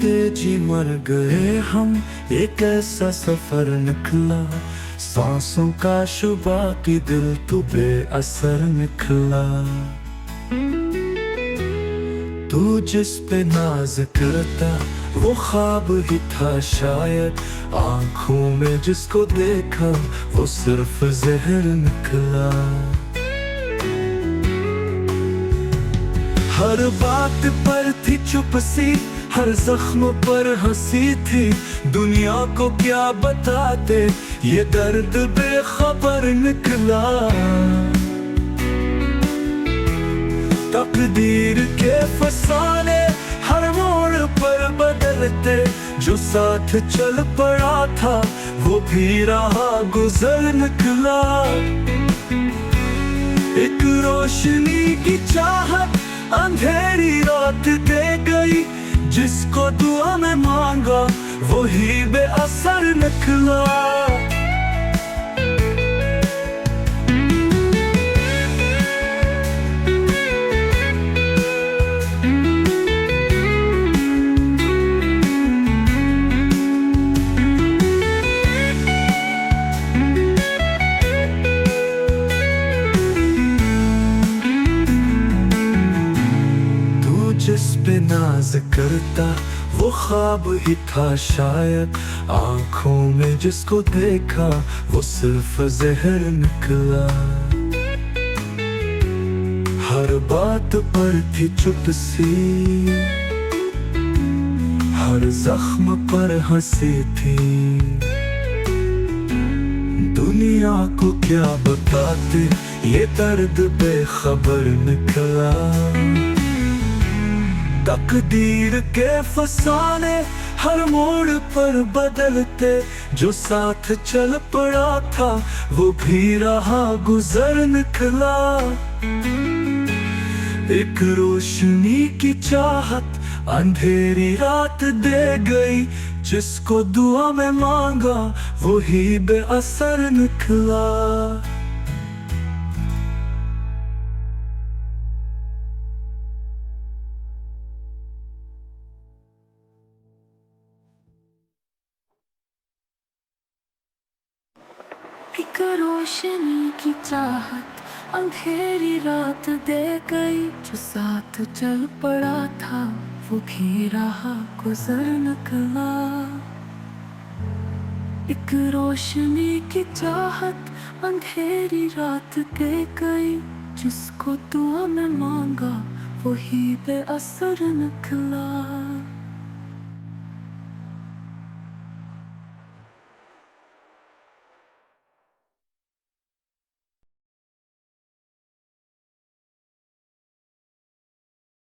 जी मर गए हम, एक ऐसा सफर निकला, सांसों का शुबा की दिल तू बेअसर निकला। तू जिस पे नाज करता वो ख्वाब ही था शायद, आंखों में जिसको देखा वो सिर्फ जहर निकला। हर बात पर थी चुप सी, हर जख्म पर हंसी थी, दुनिया को क्या बताते ये दर्द बेखबर निकला। तकदीर के फसाने हर मोड़ पर बदलते, जो साथ चल पड़ा था वो भी राह गुजर निकला। एक रोशनी की चाहत अंधेरी रात दे गई, जिसको दुआ में मांगा वही बेअसर निकला। जिस पे नाज करता वो ख्वाब ही था शायद, आंखों में जिसको देखा वो सिर्फ जहर निकला। हर बात पर थी चुप सी, हर जख्म पर हंसी थी, दुनिया को क्या बताते ये दर्द बेखबर निकला। तकदीर के फसाने हर मोड़ पर बदलते, जो साथ चल पड़ा था वो भी राह गुजर निकला। एक रोशनी की चाहत अंधेरी रात दे गई, जिसको दुआ में मांगा वही बेअसर निकला। एक रोशनी की चाहत अंधेरी रात दे गई, जो साथ चल पड़ा था वो भी राह गुजर निकला। एक रोशनी की चाहत अंधेरी रात दे गई, जिसको दुआ में मांगा वही बेअसर निकला।